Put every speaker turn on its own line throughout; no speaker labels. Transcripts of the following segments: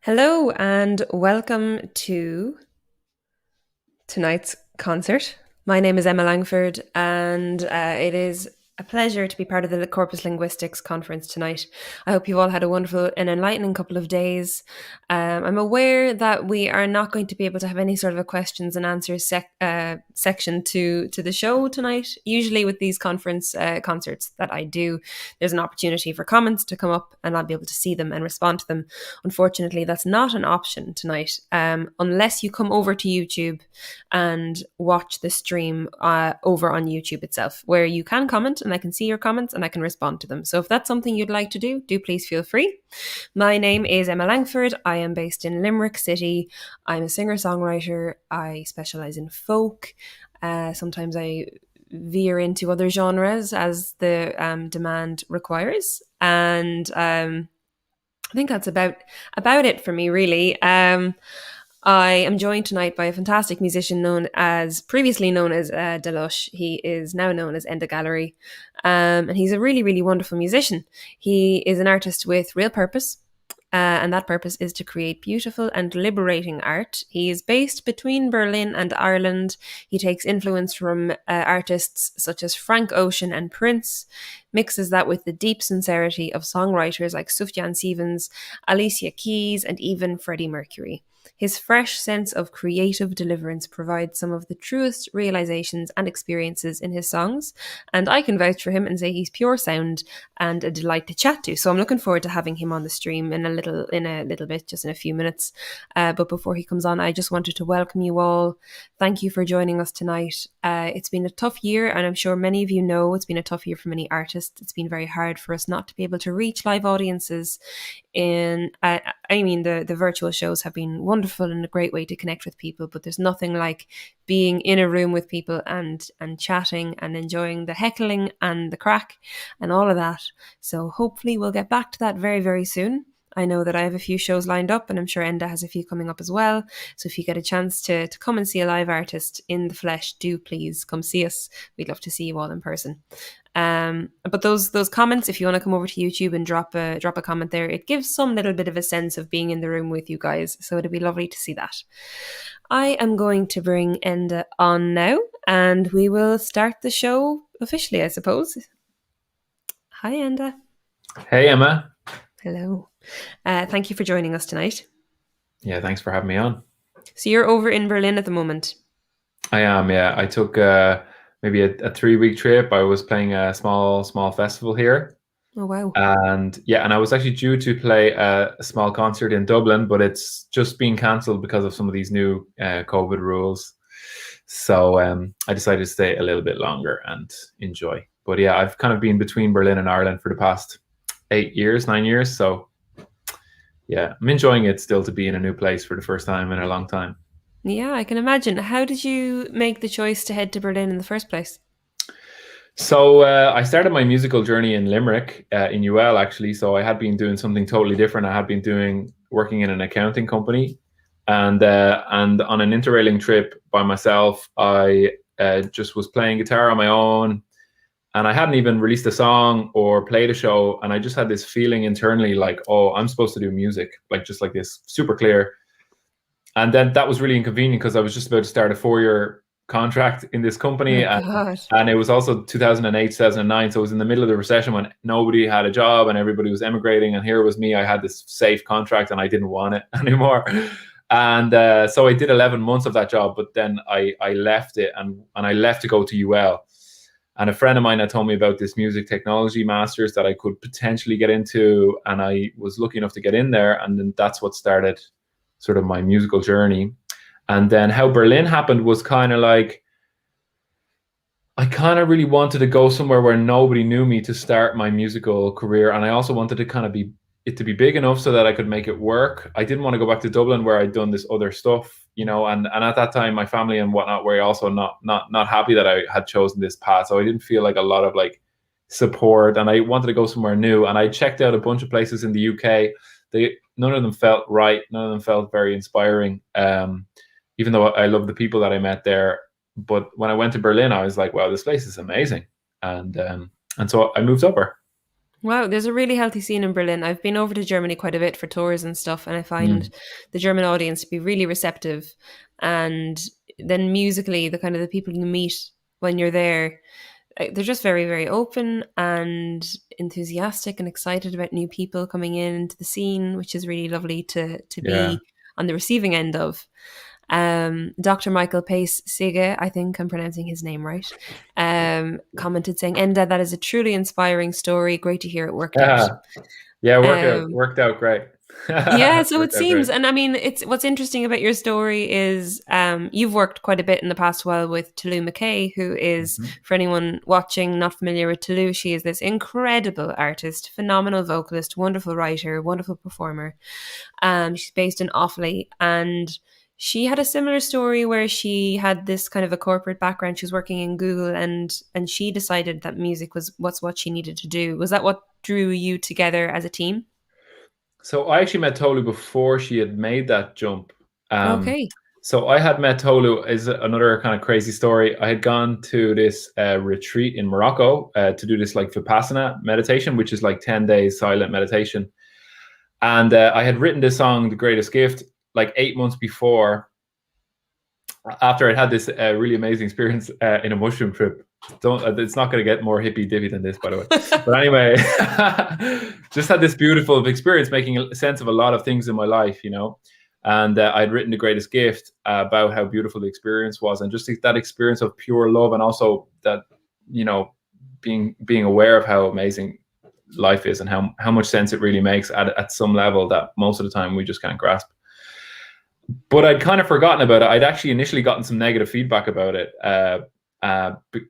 Hello and welcome to tonight's concert. My name is Emma Langford, and it is a pleasure to be part of the Corpus Linguistics conference tonight. I hope you've all had a wonderful and enlightening couple of days. I'm aware that we are not going to be able to have any sort of a questions and answers section to the show tonight. Usually, with these conference concerts that I do, there's an opportunity for comments to come up, and I'll be able to see them and respond to them. Unfortunately, that's not an option tonight, unless you come over to YouTube and watch the stream over on YouTube itself, where you can comment and I can see your comments and I can respond to them. So if that's something you'd like to do, please feel free. My name is Emma Langford. I am based in Limerick City. I'm a singer-songwriter. I specialise in folk. Sometimes I veer into other genres as the demand requires. And I think that's about it for me, really. I am joined tonight by a fantastic musician previously known as Delush. He is now known as Enda Gallery. And he's a really, really wonderful musician. He is an artist with real purpose. And that purpose is to create beautiful and liberating art. He is based between Berlin and Ireland. He takes influence from artists such as Frank Ocean and Prince, mixes that with the deep sincerity of songwriters like Sufjan Stevens, Alicia Keys, and even Freddie Mercury. His fresh sense of creative deliverance provides some of the truest realizations and experiences in his songs, and I can vouch for him and say he's pure sound and a delight to chat to. So I'm looking forward to having him on the stream in a little bit, just in a few minutes. But before he comes on, I just wanted to welcome you all. Thank you for joining us tonight. It's been a tough year, and I'm sure many of you know it's been a tough year for many artists. It's been very hard for us not to be able to reach live audiences. The virtual shows have been wonderful and a great way to connect with people, but there's nothing like being in a room with people and chatting and enjoying the heckling and the crack and all of that. So hopefully we'll get back to that very, very soon. I know that I have a few shows lined up, and I'm sure Enda has a few coming up as well. So if you get a chance to come and see a live artist in the flesh, do please come see us. We'd love to see you all in person. But those comments, if you want to come over to YouTube and drop a comment there, it gives some little bit of a sense of being in the room with you guys. So it'd be lovely to see that. I am going to bring Enda on now, and we will start the show officially, I suppose. Hi, Enda.
Hey, Emma.
Hello. Thank you for joining us tonight.
Yeah, thanks for having me on.
So you're over in Berlin at the moment.
I am, yeah. I took maybe a 3-week trip. I was playing a small festival here.
Oh, wow.
And I was actually due to play a small concert in Dublin, but it's just been cancelled because of some of these new COVID rules. So I decided to stay a little bit longer and enjoy. But yeah, I've kind of been between Berlin and Ireland for the past 9 years. So yeah, I'm enjoying it still to be in a new place for the first time in a long time.
Yeah, I can imagine. How did you make the choice to head to Berlin in the first place?
So I started my musical journey in Limerick, in UL actually. So I had been doing something totally different. I had been working in an accounting company, and on an interrailing trip by myself, I just was playing guitar on my own, and I hadn't even released a song or played a show, and I just had this feeling internally like, oh, I'm supposed to do music, like just like this, super clear. And then that was really inconvenient because I was just about to start a 4-year contract in this company, and it was also 2008, 2009, so it was in the middle of the recession when nobody had a job and everybody was emigrating, and here was me. I had this safe contract and I didn't want it anymore. And so I did 11 months of that job, but then I left it, and I left to go to UL. And a friend of mine had told me about this music technology masters that I could potentially get into, and I was lucky enough to get in there, and then that's what started sort of my musical journey. And then how Berlin happened was kind of like, I kind of really wanted to go somewhere where nobody knew me to start my musical career, and I also wanted to kind of be big enough so that I could make it work. I didn't want to go back to Dublin where I'd done this other stuff, and at that time my family and whatnot were also not happy that I had chosen this path. So I didn't feel like a lot of like support, and I wanted to go somewhere new. And I checked out a bunch of places in the UK. None of them felt right. None of them felt very inspiring. Even though I love the people that I met there. But when I went to Berlin, I was like, wow, this place is amazing. And so I moved over.
Wow, there's a really healthy scene in Berlin. I've been over to Germany quite a bit for tours and stuff, and I find
Mm.
the German audience to be really receptive. And then musically, the kind of the people you meet when you're there, they're just very, very open and enthusiastic and excited about new people coming into the scene, which is really lovely to
Yeah.
be on the receiving end of. Dr. Michael Pace Sige, I think I'm pronouncing his name right, commented saying, Enda, that is a truly inspiring story. Great to hear it worked out.
Yeah. Yeah,
Um,
worked out great.
yeah, so it
Worked out great.
seems, and I mean, it's what's interesting about your story is you've worked quite a bit in the past while with Tolu McKay, who is,
Mhm.
for anyone watching not familiar with Tolu, she is this incredible artist, phenomenal vocalist, wonderful writer, wonderful performer. She's based in Offaly, and she had a similar story where she had this kind of a corporate background. She was working in Google, and she decided that music was what she needed to do. Was that what drew you together as a team?
So I actually met Tolu before she had made that jump. Um,
Okay.
so I had met Tolu is another kind of crazy story. I had gone to this retreat in Morocco to do this like Vipassana meditation, which is like 10 days silent meditation. And I had written this song, The Greatest Gift, like 8 months before, after I'd had this really amazing experience in a mushroom trip. Don't It's not going to get more hippy dippy than this, by the way. But anyway, just had this beautiful experience making sense of a lot of things in my life, you know. And I'd written The Greatest Gift about how beautiful the experience was, and just that experience of pure love, and also that, you know, being aware of how amazing life is and how much sense it really makes at some level that most of the time we just can't grasp. But I'd kind of forgotten about it. I'd actually initially gotten some negative feedback about it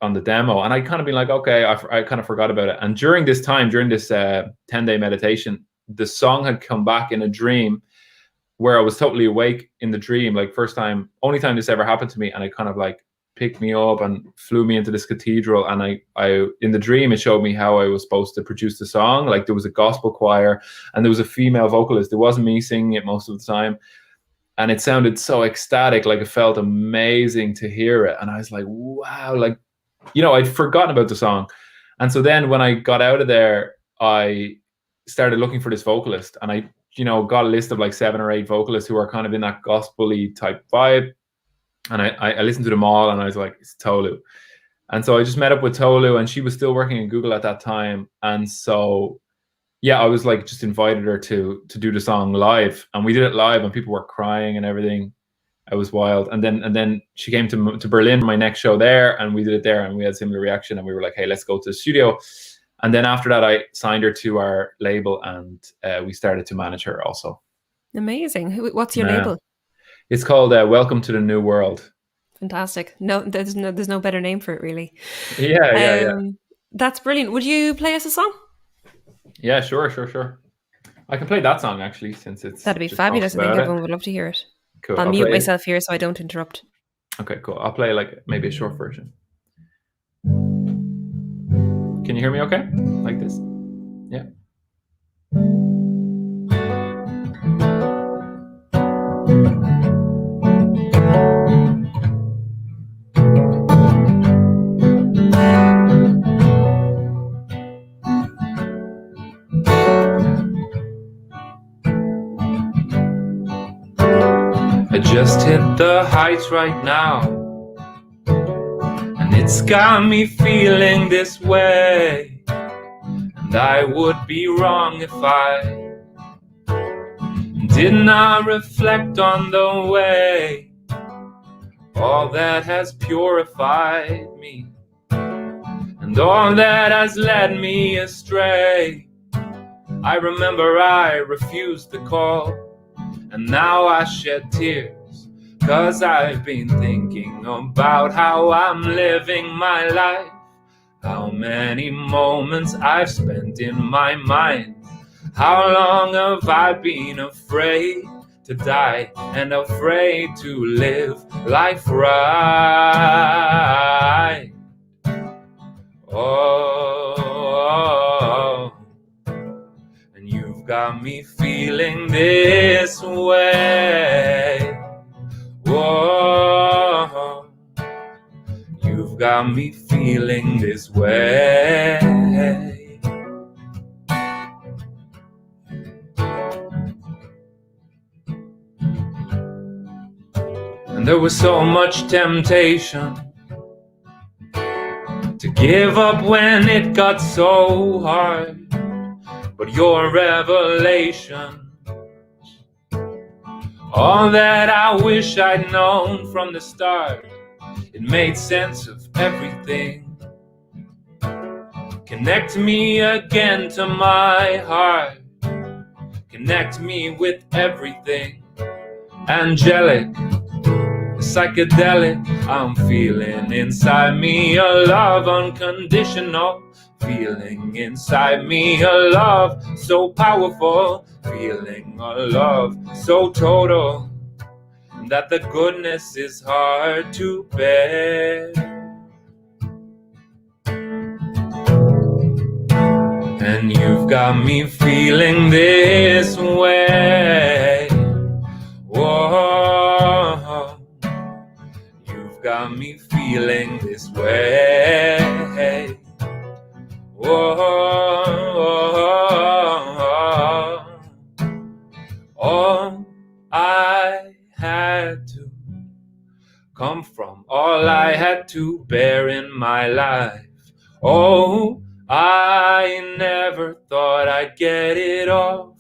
on the demo, and I'd kind of been like, okay, I kind of forgot about it. And during this time, during this 10-day meditation, the song had come back in a dream where I was totally awake in the dream, like first time, only time this ever happened to me, and it kind of like picked me up and flew me into this cathedral. And I in the dream, it showed me how I was supposed to produce the song. Like there was a gospel choir and there was a female vocalist. It wasn't me singing it most of the time, and it sounded so ecstatic, like it felt amazing to hear it. And I was like, wow, like, you know, I'd forgotten about the song. And so then when I got out of there, I started looking for this vocalist, and I, you know, got a list of like 7 or 8 vocalists who are kind of in that gospel-y type vibe. And I listened to them all, and I was like, it's Tolu. And so I just met up with Tolu, and she was still working in Google at that time. And so yeah, I was like just invited her to do the song live, and we did it live, and people were crying and everything. It was wild. And then she came to Berlin for my next show there, and we did it there, and we had similar reaction, and we were like, hey, let's go to the studio. And then after that, I signed her to our label, and we started to manage her also.
Amazing. What's your
Yeah,
label?
it's called Welcome to the New World.
Fantastic. No, there's no better name for it, really.
Yeah.
That's brilliant. Would you play us a song?
Yeah, sure. I can play that song actually, since it's
That'd be
just talks
fabulous. I think
about it.
everyone would love to hear it.
Cool.
I'll
I'll
mute
play.
myself here so I don't interrupt.
Okay, cool. I'll play like maybe a short version. Can you hear me okay? Like this? Yeah. I just hit the heights right now, and it's got me feeling this way. And I would be wrong if I did not reflect on the way all that has purified me, and all that has led me astray. I remember I refused the call, and now I shed tears, 'cause I've been thinking about how I'm living my life, how many moments I've spent in my mind, how long have I been afraid to die and afraid to live life right. Oh, and you've got me feeling this way. Whoa, you've got me feeling this way. And there was so much temptation to give up when it got so hard. But your revelation, all that I wish I'd known from the start, it made sense of everything. Connect me again to my heart. Connect me with everything. Angelic, psychedelic, I'm feeling inside me a love unconditional. Feeling inside me a love so powerful. Feeling a love so total that the goodness is hard to bear. And you've got me feeling this way. Whoa, you've got me feeling this way. Whoa, all I had to come from, all I had to bear in my life. Oh, I never thought I'd get it off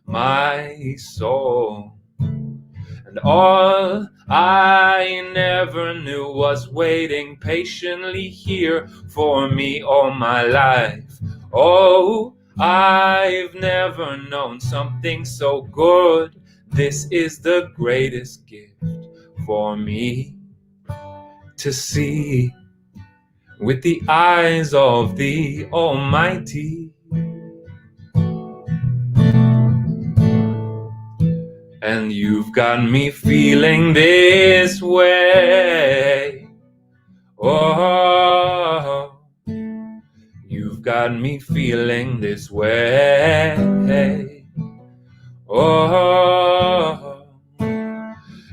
my soul. And all I never knew was waiting patiently here for me all my life. Oh, I've never known something so good. This is the greatest gift for me to see with the eyes of the Almighty. And you've got me feeling this way. Oh, you've got me feeling this way. Oh,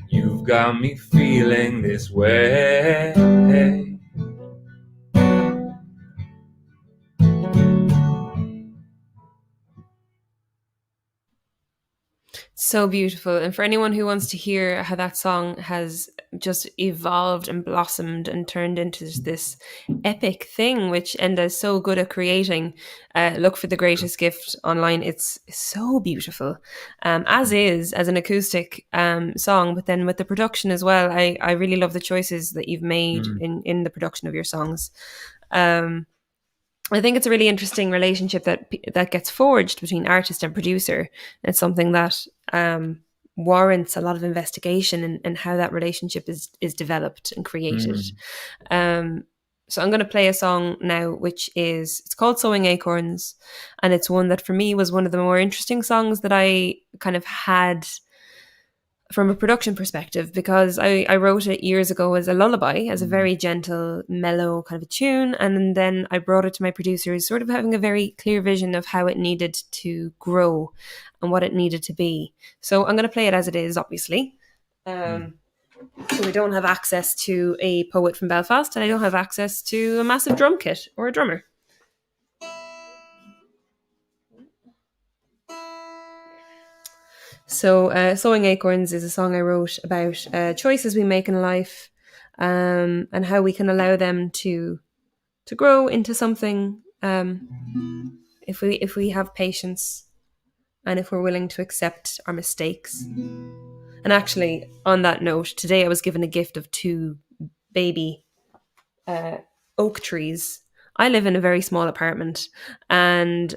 you've got me feeling this way.
So beautiful. And for anyone who wants to hear how that song has just evolved and blossomed and turned into this epic thing, which Enda is so good at creating, look for The Greatest Gift online. It's so beautiful, as an acoustic song, but then with the production as well. I really love the choices that you've made in the production of your songs. I think it's a really interesting relationship that gets forged between artist and producer. It's something that warrants a lot of investigation in how that relationship is developed and created. So I'm going to play a song now, it's called Sowing Acorns, and it's one that for me was one of the more interesting songs that I kind of had from a production perspective, because I wrote it years ago as a lullaby, as a very gentle, mellow kind of a tune. And then I brought it to my producers, sort of having a very clear vision of how it needed to grow and what it needed to be. So I'm going to play it as it is, obviously. So we don't have access to a poet from Belfast, and I don't have access to a massive drum kit or a drummer. So, Sowing Acorns is a song I wrote about choices we make in life, and how we can allow them to grow into something, if we have patience and if we're willing to accept our mistakes. And actually, on that note, today I was given a gift of 2 baby oak trees. I live in a very small apartment, and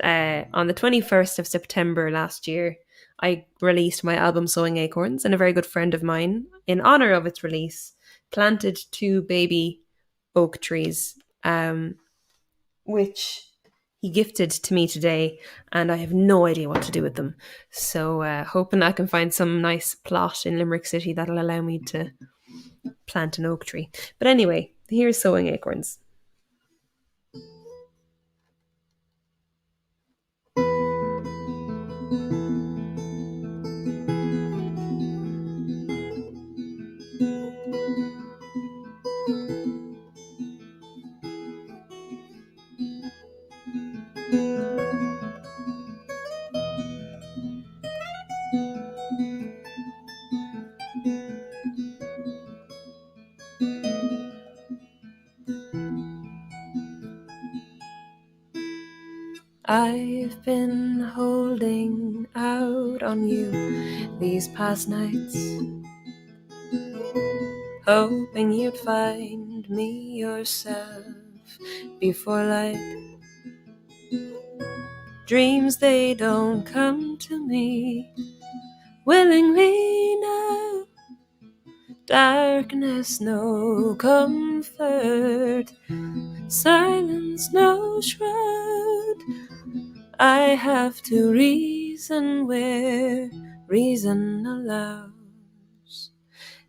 on the 21st of September last year, I released my album Sowing Acorns, and a very good friend of mine, in honor of its release, planted 2 baby oak trees, which he gifted to me today, and I have no idea what to do with them. So hoping I can find some nice plot in Limerick City that'll allow me to plant an oak tree. But anyway, here's Sowing Acorns. I've been holding out on you these past nights, hoping you'd find me yourself before light. Dreams, they don't come to me willingly now. Darkness, no comfort. Silence, no shroud. I have to reason where reason allows.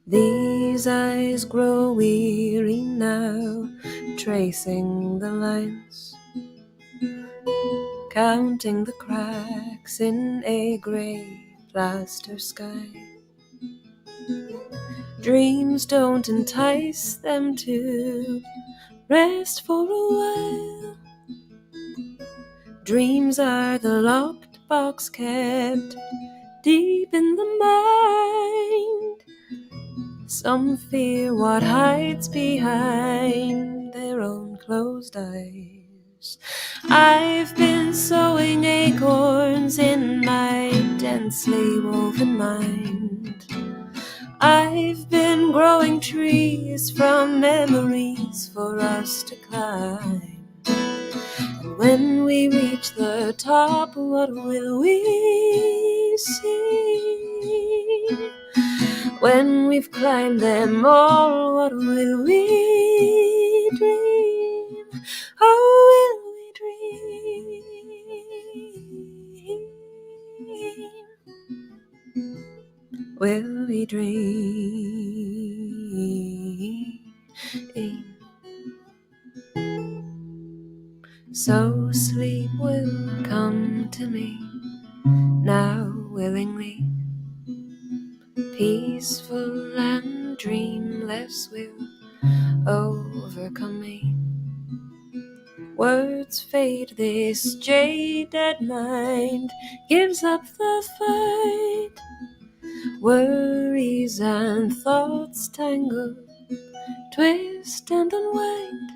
These eyes grow weary now, tracing the lines, counting the cracks in a grey plaster sky. Dreams don't entice them to rest for a while. Dreams are the locked box kept deep in the mind. Some fear what hides behind their own closed eyes. I've been sowing acorns in my densely woven mind. I've been growing trees from memories for us to climb. And when we reach the top, what will we see? When we've climbed them all, what will we dream? Oh, will we dream? Will we dream? So sleep will come to me now willingly. Peaceful and dreamless will overcome me. Words fade, this jaded mind gives up the fight. Worries and thoughts tangle, twist and unwind.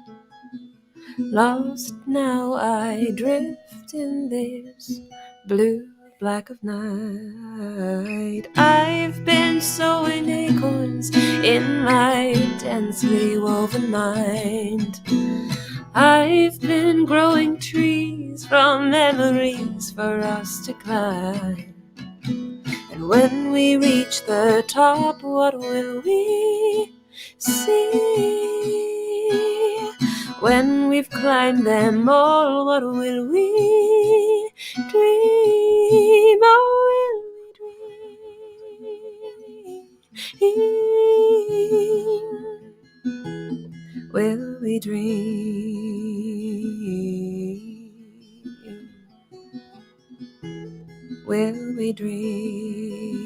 Lost now I drift in this blue black of night. I've been sowing acorns in my densely woven mind. I've been growing trees from memories for us to climb. And when we reach the top, what will we see? When we've climbed them all, what will we dream? Oh, will we dream? Will we dream? Will we dream?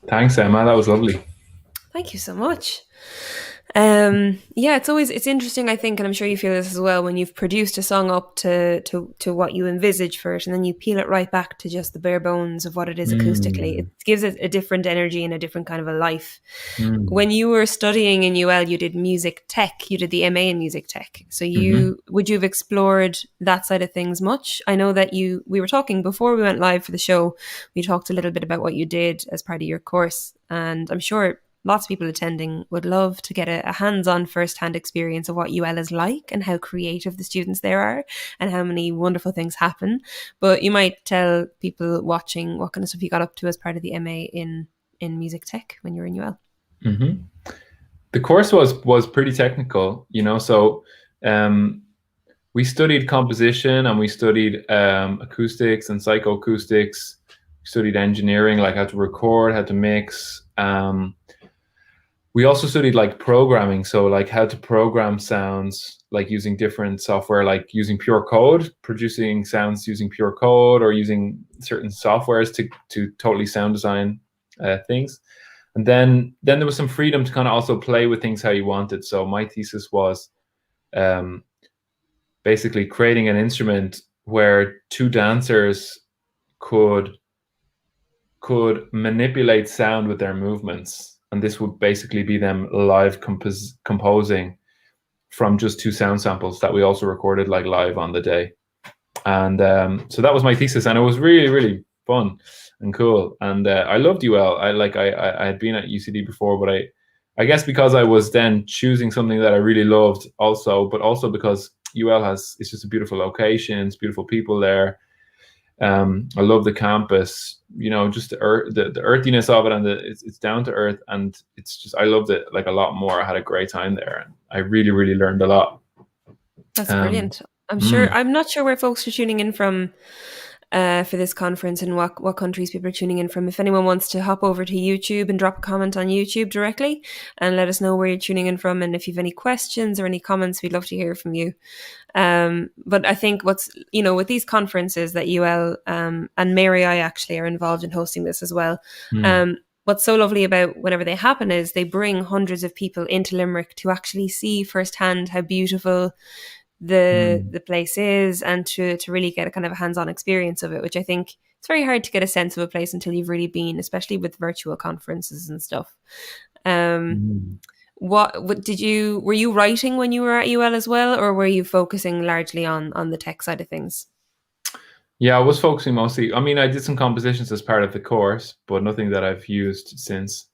Thanks, Emma. That was lovely.
Thank you so much. Yeah, it's interesting, I think, and I'm sure you feel this as well, when you've produced a song up to what you envisage for it, and then you peel it right back to just the bare bones of what it is acoustically. It gives it a different energy and a different kind of a life. When you were studying in UL, you did music tech. You did the MA in music tech. So would you have explored that side of things much? I know that we were talking before we went live for the show. We talked a little bit about what you did as part of your course, and I'm sure lots of people attending would love to get a hands-on first-hand experience of what UL is like and how creative the students there are and how many wonderful things happen. But you might tell people watching what kind of stuff you got up to as part of the MA in music tech when you were in UL.
The course was pretty technical, so we studied composition and we studied acoustics and psychoacoustics. We studied engineering, like how to record, how to mix. we also studied like programming, so like how to program sounds, like using different software, like using pure code, producing sounds using pure code, or using certain softwares to totally sound design things. And then there was some freedom to kind of also play with things how you wanted. So my thesis was um, basically creating an instrument where two dancers could manipulate sound with their movements, and this would basically be them live composing from just two sound samples that we also recorded like live on the day. And so that was my thesis, and it was really, really fun and cool. And I loved UL. I had been at UCD before, but I guess because I was then choosing something that I really loved also, but also because UL it's just a beautiful location, it's beautiful people there. I love the campus, just the earthiness of it, and it's down to earth, and it's just, I loved it like a lot more. I had a great time there, and I really, really learned a lot.
That's brilliant. I'm not sure where folks are tuning in from for this conference, and what countries people are tuning in from. If anyone wants to hop over to YouTube and drop a comment on YouTube directly and let us know where you're tuning in from, and if you have any questions or any comments, we'd love to hear from you. But I think with these conferences that UL and Mary I actually are involved in hosting this as well. What's so lovely about whenever they happen is they bring hundreds of people into Limerick to actually see firsthand how beautiful the place is, and to really get a kind of a hands-on experience of it, which I think it's very hard to get a sense of a place until you've really been, especially with virtual conferences and stuff. What were you writing when you were at UL as well, or were you focusing largely on the tech side of things?
Yeah, I was focusing mostly. I mean, I did some compositions as part of the course, but nothing that I've used since.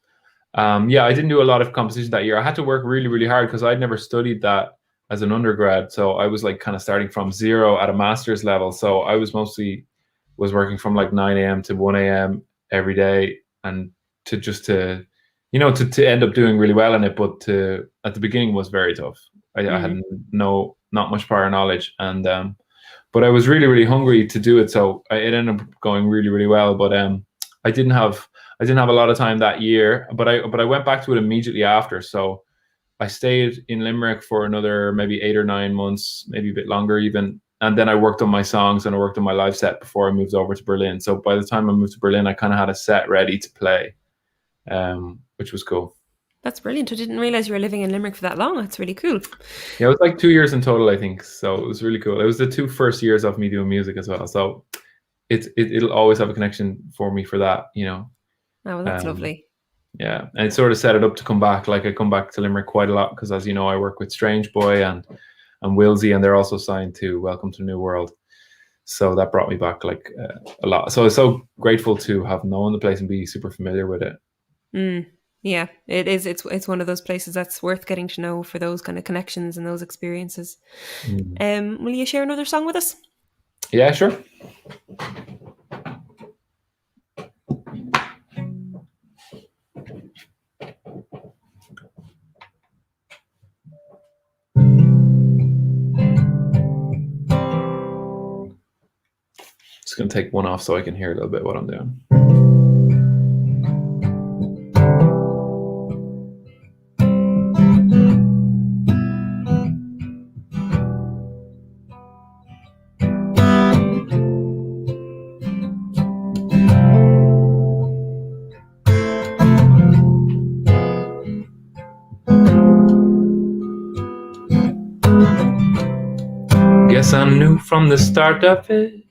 Yeah, I didn't do a lot of composition that year. I had to work really, really hard because I'd never studied that as an undergrad. So I was like kind of starting from zero at a master's level. So I was working from like 9 a.m. to 1 a.m. every day, and to end up doing really well in it. But at the beginning was very tough. I had not much prior knowledge, and but I was really, really hungry to do it. So it ended up going really, really well. But I didn't have a lot of time that year, but I went back to it immediately after. So I stayed in Limerick for another maybe 8 or 9 months, maybe a bit longer even. And then I worked on my songs and I worked on my live set before I moved over to Berlin. So by the time I moved to Berlin, I kind of had a set ready to play, which was cool.
That's brilliant. I didn't realize you were living in Limerick for that long. That's really cool.
Yeah, it was like 2 years in total, I think. So it was really cool. It was the 2 first years of me doing music as well. So it'll always have a connection for me for that,
Oh, well, that's lovely.
Yeah, and it sort of set it up to come back. Like I come back to Limerick quite a lot because, as you know, I work with Strange Boy and Wilsey, and they're also signed to Welcome to the New World. So that brought me back like a lot. So I was so grateful to have known the place and be super familiar with it.
Yeah, it is. It's one of those places that's worth getting to know for those kind of connections and those experiences. Will you share another song with us?
Yeah, sure. Just going to take one off so I can hear a little bit what I'm doing. Guess I knew from the start of it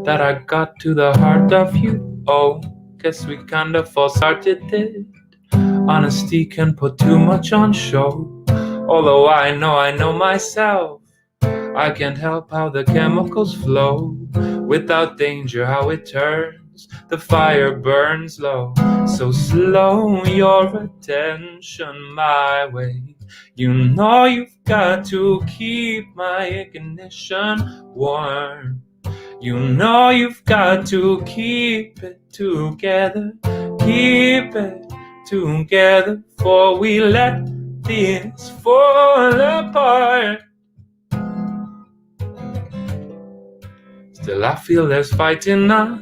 that I got to the heart of you. Oh, guess we kind of false started it. Honesty can put too much on show. Although I know myself, I can't help how the chemicals flow. Without danger, how it turns, the fire burns low. So slow your attention my way. You know you've got to keep my ignition warm. You know you've got to keep it together. Keep it together before we let this fall apart. Still I feel there's fight in us,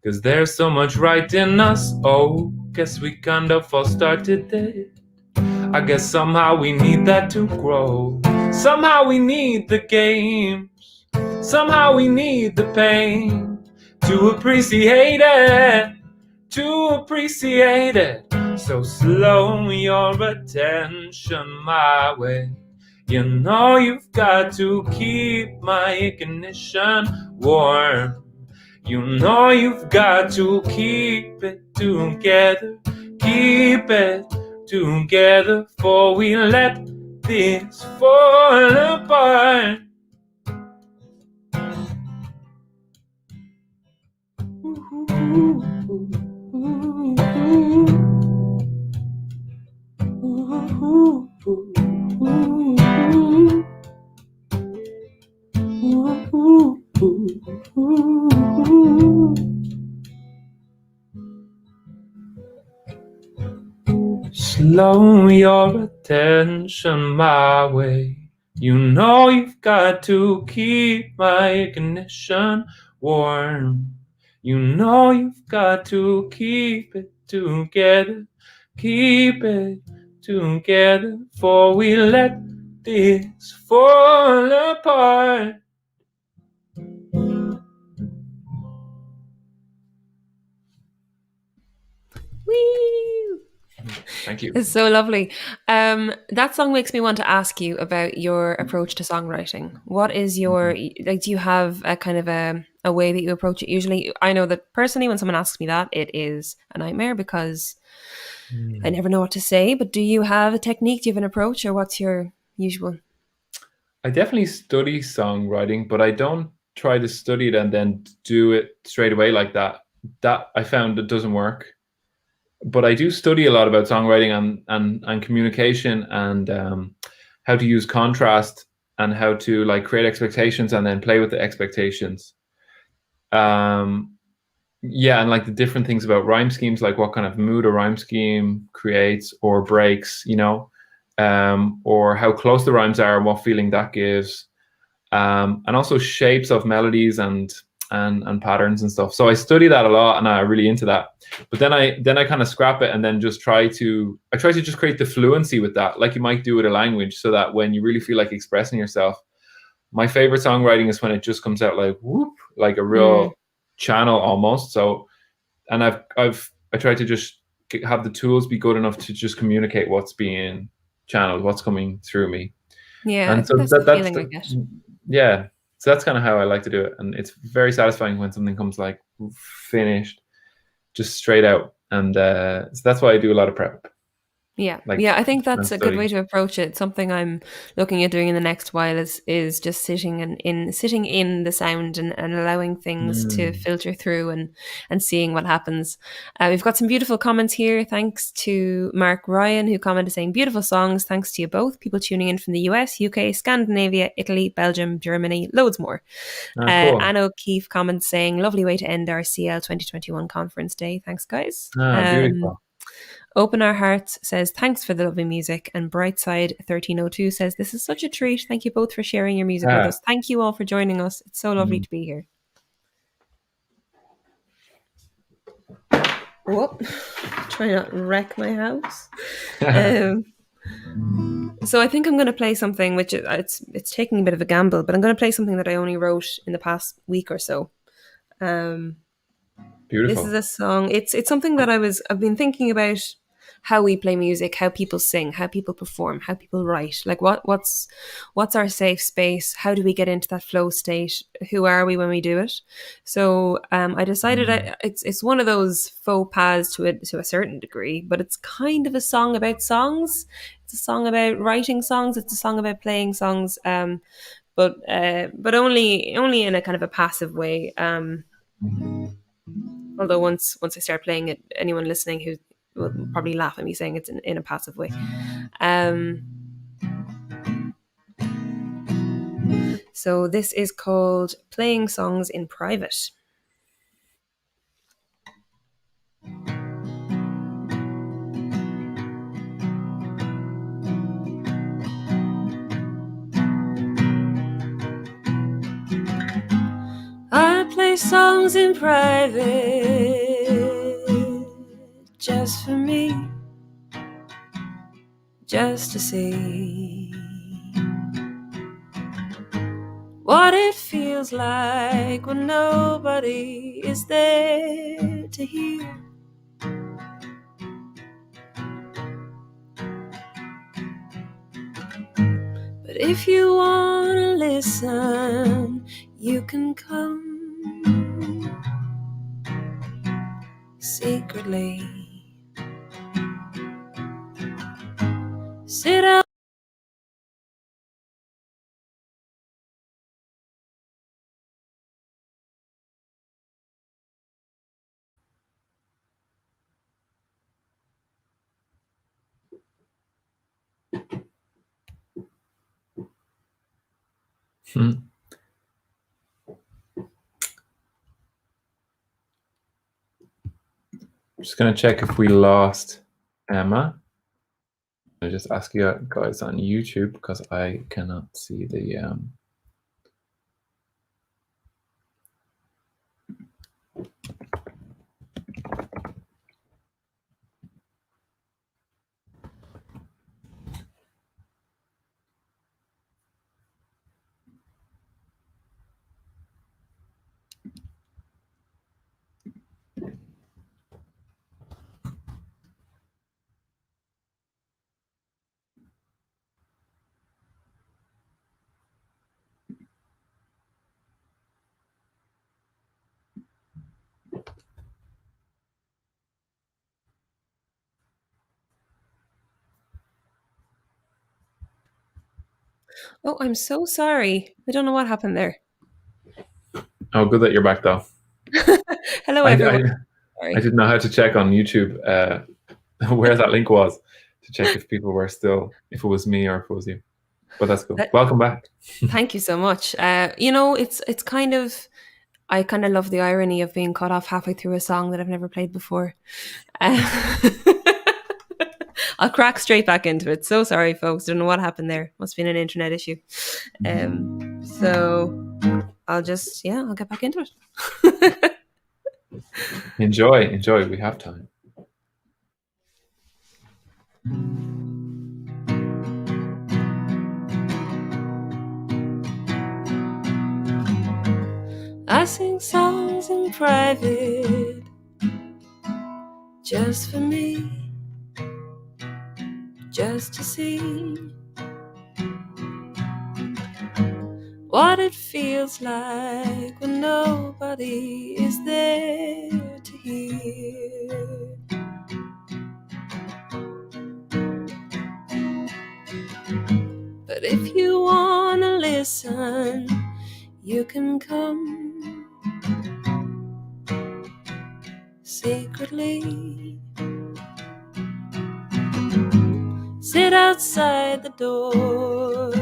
'cause there's so much right in us. Oh, Guess we kind of all started it. I guess somehow we need that to grow. Somehow we need the games. Somehow we need the pain to appreciate it. To appreciate it. So slow your attention my way. You know you've got to keep my ignition warm. You know you've got to keep it together. Keep it together before we let this fall apart. Slow your attention my way. You know you've got to keep my ignition warm. You know you've got to keep it together. Keep it together before we let this fall apart.
Woo!
Thank you.
It's so lovely. That song makes me want to ask you about your approach to songwriting. What is your, like, do you have a kind of a way that you approach it usually? I know that personally, when someone asks me that, it is a nightmare because I never know what to say. But do you have a technique? Do you have an approach, or what's your usual?
I definitely study songwriting, but I don't try to study it and then do it straight away like that. That I found it doesn't work. But I do study a lot about songwriting and communication and how to use contrast and how to like create expectations and then play with the expectations. Yeah, and like the different things about rhyme schemes, like what kind of mood a rhyme scheme creates or breaks, or how close the rhymes are and what feeling that gives, and also shapes of melodies and patterns and stuff. So I study that a lot, and I'm really into that. But then I kind of scrap it and then just try to just create the fluency with that, like you might do with a language, so that when you really feel like expressing yourself. My favorite songwriting is when it just comes out like whoop, like a real channel almost. So, and I try to just have the tools be good enough to just communicate what's being channeled, what's coming through me.
Yeah,
And
I
so
think that's the feeling I get.
yeah. So that's kind of how I like to do it, and it's very satisfying when something comes like finished, just straight out. And so that's why I do a lot of prep.
Yeah,
Like,
yeah, I think that's a good
study.
way to approach it. Something I'm looking at doing in the next while is just sitting in the sound and allowing things to filter through and seeing what happens. We've got some beautiful comments here. Thanks to Mark Ryan, who commented saying beautiful songs. Thanks to you both. People tuning in from the US, UK, Scandinavia, Italy, Belgium, Germany, loads more.
Cool.
Anne O'Keefe comments saying lovely way to end our CL 2021 conference day. Thanks, guys.
Beautiful.
Open Our Hearts says, thanks for the lovely music. And Brightside 1302 says, this is such a treat. Thank you both for sharing your music with us. Thank you all for joining us. It's so lovely to be here. Whoop. Try not to wreck my house. So I think I'm going to play something, which it's taking a bit of a gamble, but I'm going to play something that I only wrote in the past week or so.
Beautiful.
This is a song. It's something that I've been thinking about, how we play music, how people sing, how people perform, how people write. Like what's our safe space? How do we get into that flow state? Who are we when we do it? So I decided it's one of those faux pas to a certain degree, but it's kind of a song about songs. It's a song about writing songs. It's a song about playing songs. But only in a kind of a passive way. Although once I start playing it, anyone listening who will probably laugh at me saying it's in a passive way. So this is called Playing Songs in Private. I play songs in private, just for just to see what it feels like when nobody is there to hear. But if you wanna listen, you can come secretly. Sit out.
Hmm. I'm just going to check if we lost Emma. I'll just ask you guys on YouTube because I cannot see the...
Oh, I'm so sorry. I don't know what happened there.
Oh, good that you're back, though.
Hello,
I
everyone. Sorry.
didn't know how to check on YouTube where that link was to check if people were still, if it was me or if it was you. But that's cool. Welcome back.
Thank you so much. It's kind of, I kind of love the irony of being cut off halfway through a song that I've never played before. I'll crack straight back into it. So sorry, folks. Don't know what happened there. Must have been an internet issue. So I'll get back into it.
Enjoy. We have time.
I sing songs in private, just for me, just to see what it feels like when nobody is there to hear. But if you wanna listen, you can come secretly. Sit outside the door,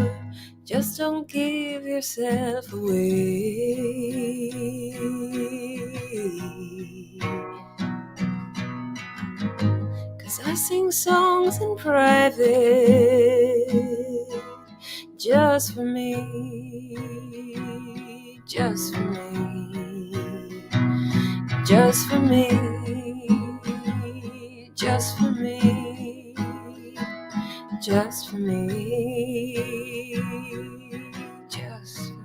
just don't give yourself away. Cause I sing songs in private, just for me, just for me, just for me, just for me, just for me, just for me.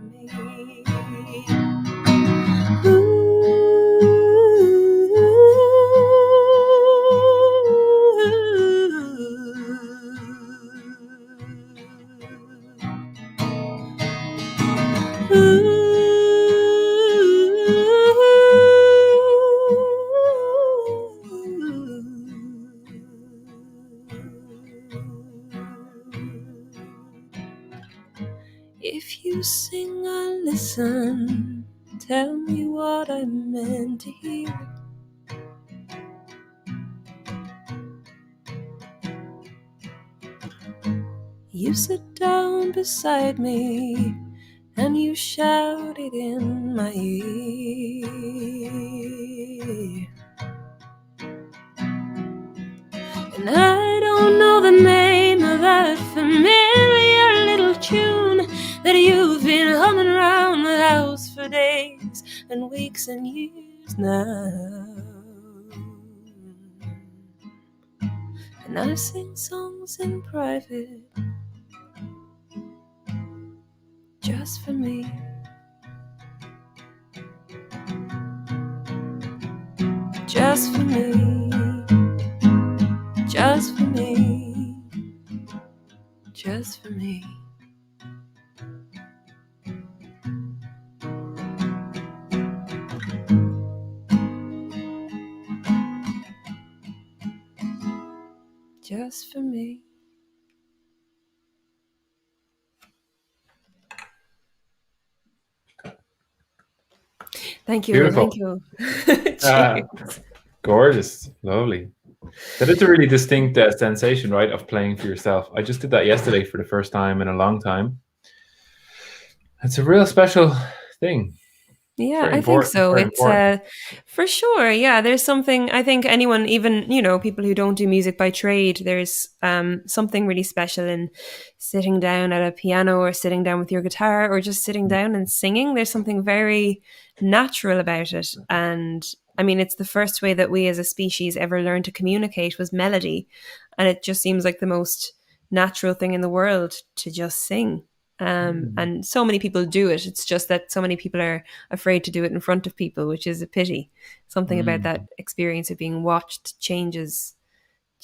If you sing, I listen. Tell me what I meant to hear. You sit down beside me and you shout it in my ear. And I don't know the name of that familiar little tune that you've been humming around the house for days and weeks and years now. and I sing songs in private just for me. Just for me. Just for me. Just for me. Just for me. Thank you.
Beautiful.
Thank you.
Gorgeous. Lovely. That is a really distinct sensation, right, of playing for yourself. I just did that yesterday for the first time in a long time. It's a real special thing.
Yeah, I think so.
Very
It's
important.
for sure. Yeah, there's something. I think anyone, even people who don't do music by trade, there's something really special in sitting down at a piano or sitting down with your guitar or just sitting down and singing. There's something very natural about it, and I mean, it's the first way that we as a species ever learned to communicate was melody, and it just seems like the most natural thing in the world to just sing. And so many people do it. It's just that so many people are afraid to do it in front of people, which is a pity. Something about that experience of being watched changes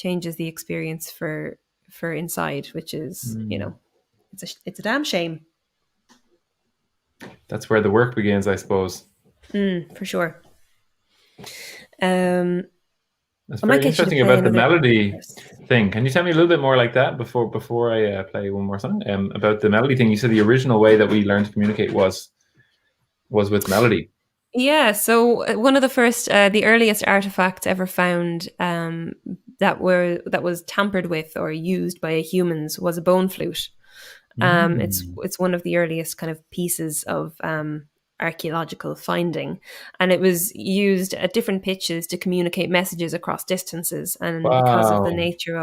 the experience for inside, which is it's a damn shame.
That's where the work begins, I suppose.
For sure.
That's
I might
very
get you to
interesting
play
about the
another
melody
verse.
thing. Can you tell me a little bit more like that before I play one more song? About the melody thing. You said the original way that we learned to communicate was with melody.
Yeah, so one of the first, the earliest artifacts ever found that was tampered with or used by humans was a bone flute. It's one of the earliest kind of pieces of archaeological finding, and it was used at different pitches to communicate messages across distances. And because of the
Wow.
nature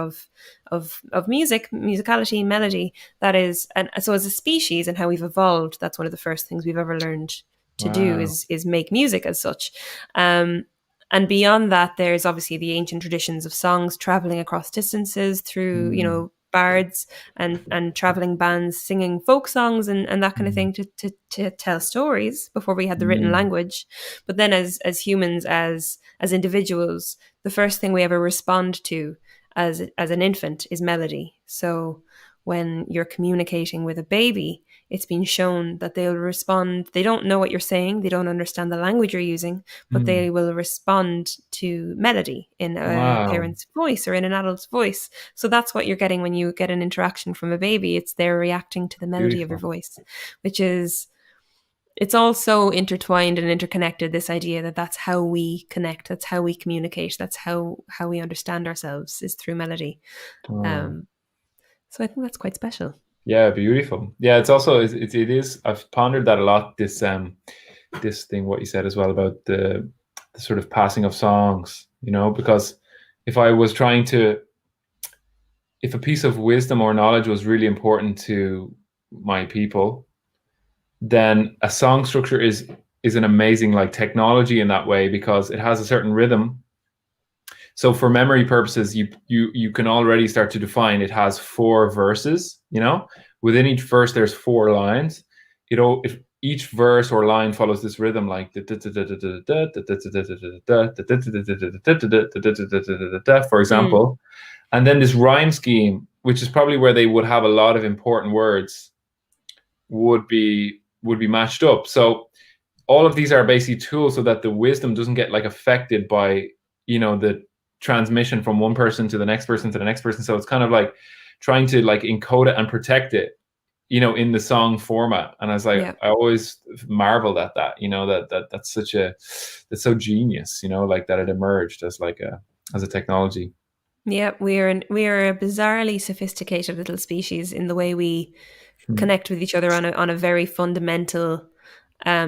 of music, musicality, melody, that is, and so as a species and how we've evolved, that's one of the first things we've ever learned to do
Wow.
is make music as such. And beyond that, there's obviously the ancient traditions of songs traveling across distances through, bards and traveling bands singing folk songs and that kind of thing to tell stories before we had the written language. But then as humans, as individuals, the first thing we ever respond to as an infant is melody. So when you're communicating with a baby, it's been shown that they'll respond. They don't know what you're saying. They don't understand the language you're using, but they will respond to melody in a
Wow.
parent's voice or in an adult's voice. So that's what you're getting when you get an interaction from a baby. It's they're reacting to the melody of your
Beautiful.
voice, which is, it's all so intertwined and interconnected, this idea that that's how we connect, that's how we communicate, that's how we understand ourselves is through melody.
Wow.
So I think that's quite special.
Yeah, beautiful. Yeah, it's also it is. I've pondered that a lot. This thing, what you said as well about the sort of passing of songs. Because if I was trying to, if a piece of wisdom or knowledge was really important to my people, then a song structure is an amazing like technology in that way because it has a certain rhythm. So for memory purposes, you can already start to define it has 4 verses. Within each verse there's 4 lines. If each verse or line follows this rhythm, like for example, and then this rhyme scheme, which is probably where they would have a lot of important words, would be matched up. So all of these are basically tools so that the wisdom doesn't get like affected by the transmission from one person to the next person to the next person. So it's kind of like trying to like encode it and protect it, in the song format. And I was like,
Yeah.
I always marveled at that, that's so genius, like that it emerged as like as a technology.
Yeah, we are a bizarrely sophisticated little species in the way we connect with each other on a very fundamental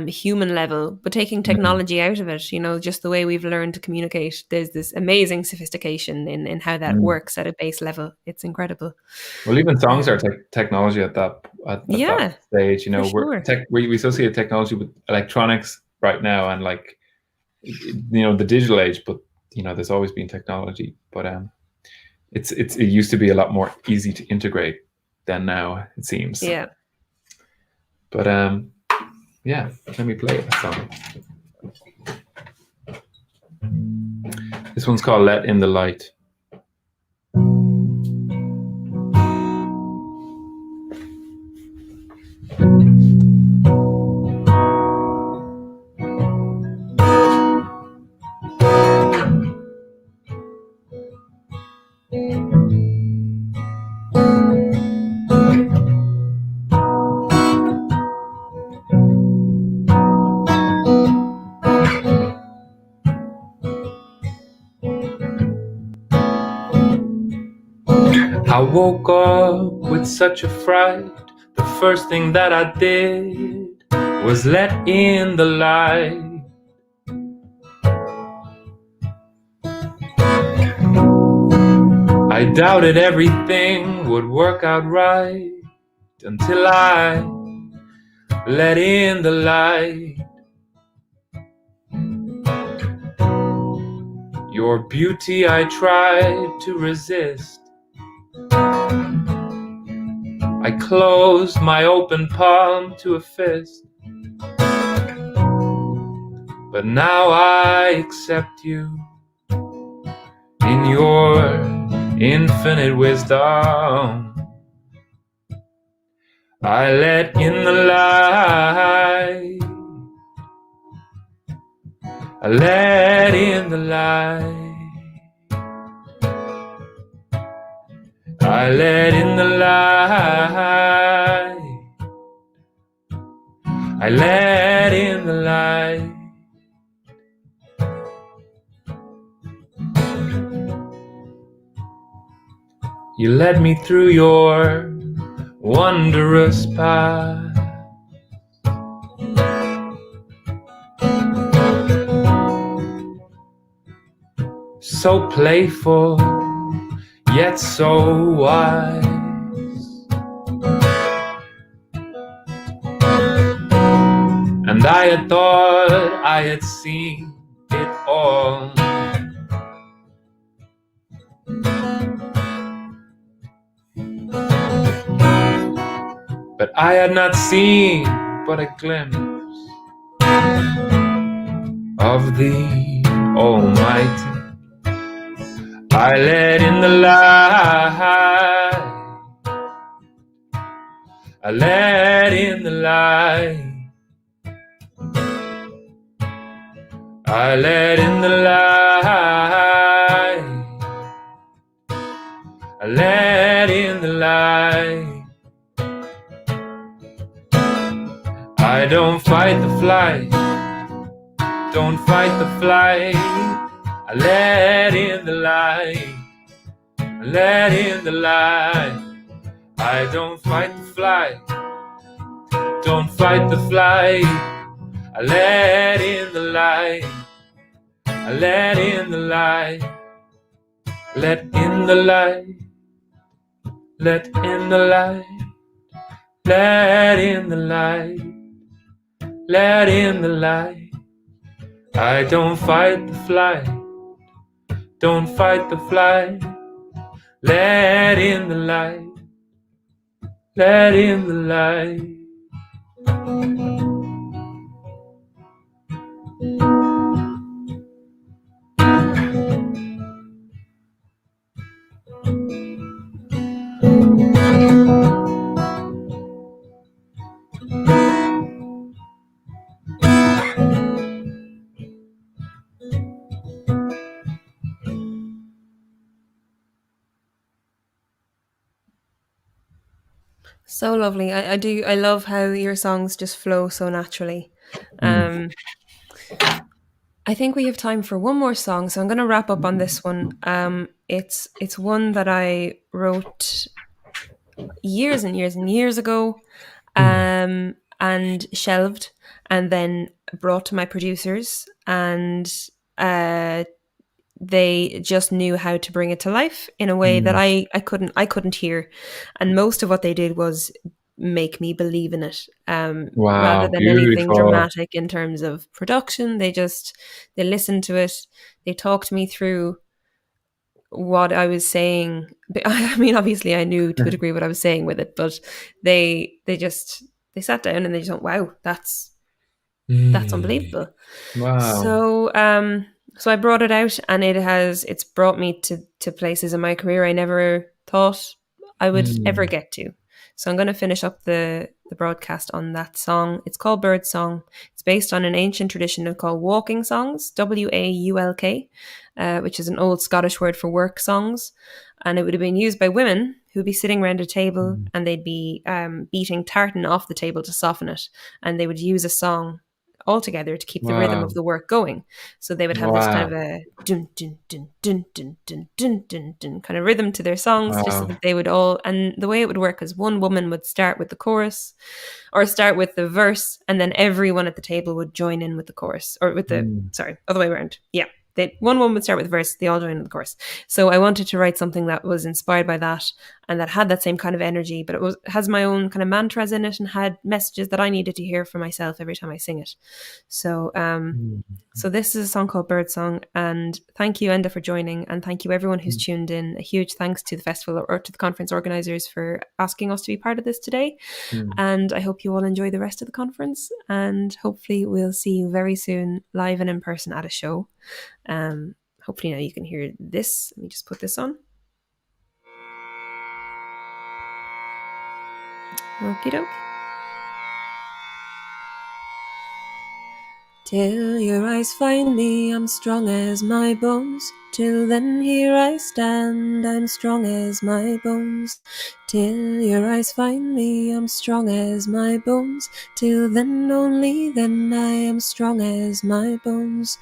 human level, but taking technology out of it, just the way we've learned to communicate, there's this amazing sophistication in how that works at a base level. It's incredible.
Well, even songs are technology at that
Yeah,
stage.
for sure.
We associate technology with electronics right now, and like the digital age. But there's always been technology. But it used to be a lot more easy to integrate than now, it seems.
Yeah.
But yeah, let me play a song. This one's called Let in the Light. I woke up with such a fright. The first thing that I did was let in the light. I doubted everything would work out right until I let in the light. Your beauty I tried to resist. I closed my open palm to a fist. But now I accept you in your infinite wisdom. I let in the light. I let in the light. I let in the light. I let in the light. You led me through your wondrous path. So playful, yet so wise. And I had thought I had seen it all. But I had not seen but a glimpse of the Almighty. I let in the light. I let in the light. I let in the light. I let in the light. I don't fight the flight. Don't fight the flight. I let in the light. I let in the light. I don't fight the flight. Don't fight the flight. I let in the light. I let in the light. Let in the light. Let in the light. Let in the light. Let in the light. I don't fight the flight. Don't fight the flight. Let in the light. Let in the light.
So lovely. I do. I love how your songs just flow so naturally. Um, I think we have time for one more song, so I'm going to wrap up on this one. It's one that I wrote years and years and years ago, and shelved, and then brought to my producers, and uh, they just knew how to bring it to life in a way that I couldn't hear, and most of what they did was make me believe in it, rather
Wow,
than anything
beautiful.
dramatic in terms of production. They listened to it, they talked me through what I was saying. I mean, obviously, I knew to a degree what I was saying with it, but they just they sat down and they just went, "Wow, that's unbelievable."
Wow.
So I brought it out, and it's brought me to places in my career I never thought I would ever get to. So I'm going to finish up the broadcast on that song. It's called Bird Song. It's based on an ancient tradition called walking songs, Waulk, which is an old Scottish word for work songs. And it would have been used by women who would be sitting around a table and they'd be beating tartan off the table to soften it. And they would use a song all together to keep the rhythm
Wow.
of the work going. So they would have this kind of
Wow.
a dun dun dun dun dun dun dun dun dun kind of rhythm to their songs, just so
Wow.
that they would all. And the way it would work is one woman would start with the chorus, or start with the verse, and then everyone at the table would join in with the chorus, or with the other way around. Yeah. One woman would start with the verse, they all join in the chorus. So I wanted to write something that was inspired by that and that had that same kind of energy, but has my own kind of mantras in it and had messages that I needed to hear for myself every time I sing it. So so this is a song called Bird Song, and thank you, Enda, for joining, and thank you everyone who's tuned in. A huge thanks to the festival or to the conference organisers for asking us to be part of this today. And I hope you all enjoy the rest of the conference, and hopefully we'll see you very soon live and in person at a show. Hopefully now you can hear this. Let me just put this on. Okie doke. Till your eyes find me, I'm strong as my bones. Till then here I stand, I'm strong as my bones. Till your eyes find me, I'm strong as my bones. Till then, only then, I am strong as my bones.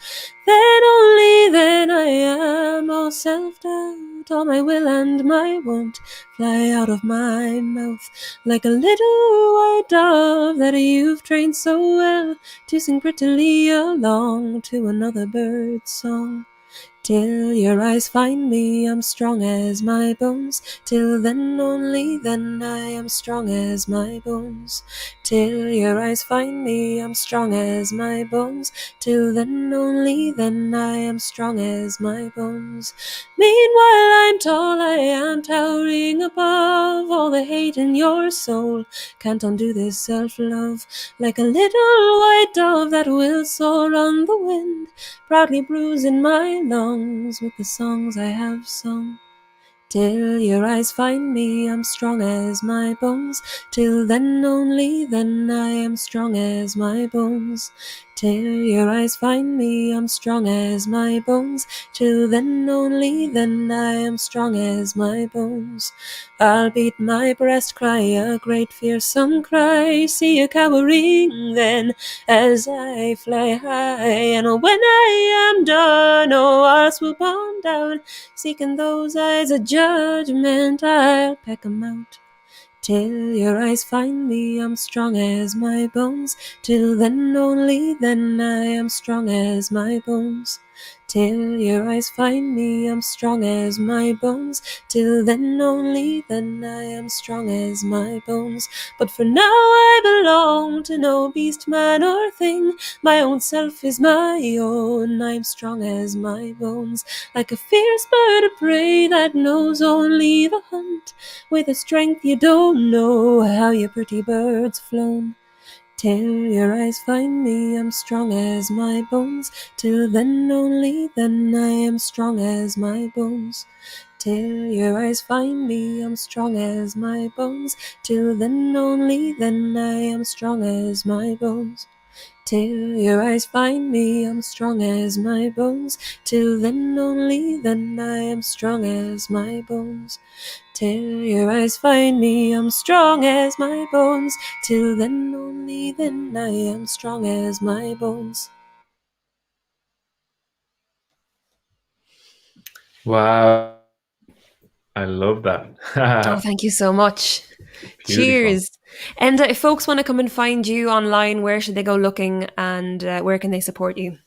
Then, only then, I am all self-doubt. All my will and my won't fly out of my mouth like a little white dove that you've trained so well to sing prettily along to another bird's song. Till your eyes find me, I'm strong as my bones. Till then, only then, I am strong as my bones. Till your eyes find me, I'm strong as my bones. Till then, only then, I am strong as my bones. Meanwhile, I'm tall, I am towering above all the hate in your soul. Can't undo this self-love, like a little white dove that will soar on the wind, proudly bruising my lungs with the songs I have sung. Till your eyes find me, I'm strong as my bones. Till then, only then, I am strong as my bones. Till your eyes find me, I'm strong as my bones. Till then, only then, I am strong as my bones. I'll beat my breast, cry a great fearsome cry, see you cowering then as I fly high. And when I am done, oh, I'll swoop on down, seeking those eyes of judgment, I'll peck 'em out. Till your eyes find me, I'm strong as my bones. Till then, only then, I am strong as my bones. Till your eyes find me, I'm strong as my bones. Till then, only then, I am strong as my bones. But for now I belong to no beast, man, or thing. My own self is my own, I'm strong as my bones. Like a fierce bird of prey that knows only the hunt, with a strength you don't know how your pretty bird's flown. Till your eyes find me, I'm strong as my bones. Till then, only then, I am strong as my bones. Till your eyes find me, I'm strong as my bones. Till then, only then, I am strong as my bones. Till your eyes find me, I'm strong as my bones. Till then, only then, I am strong as my bones. Till your eyes find me, I'm strong as my bones. Till then, only then, I am strong as my bones.
Wow. I love
Oh,
that.
thank you so much.
Beautiful.
Cheers. And if folks want to come and find you online, where should they go looking, and where can they support you?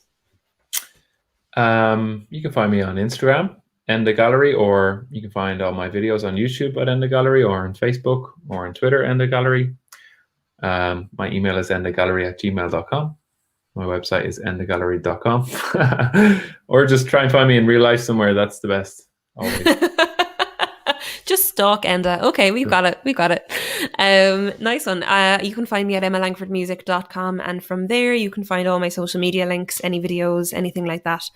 You can find me on Instagram, Enda Gallery, or you can find all my videos on YouTube at Enda Gallery, or on Facebook, or on Twitter, Enda Gallery. My email is endagallery@gmail.com. My website is endagallery.com. Or just try and find me in real life somewhere. That's the best. always.
Just stalk Enda. Okay, we've got it. We've got it. Nice one. You can find me at emmalangfordmusic.com, and from there you can find all my social media links, any videos, anything like that.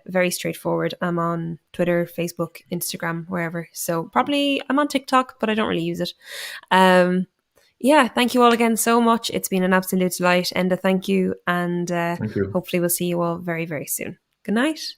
Very straightforward. I'm on Twitter, Facebook, Instagram, wherever. So probably I'm on TikTok, but I don't really use it. Yeah, thank you all again so much. It's been an absolute delight. Enda, thank you. And
Thank you.
hopefully we'll see you all very, very soon. Good night.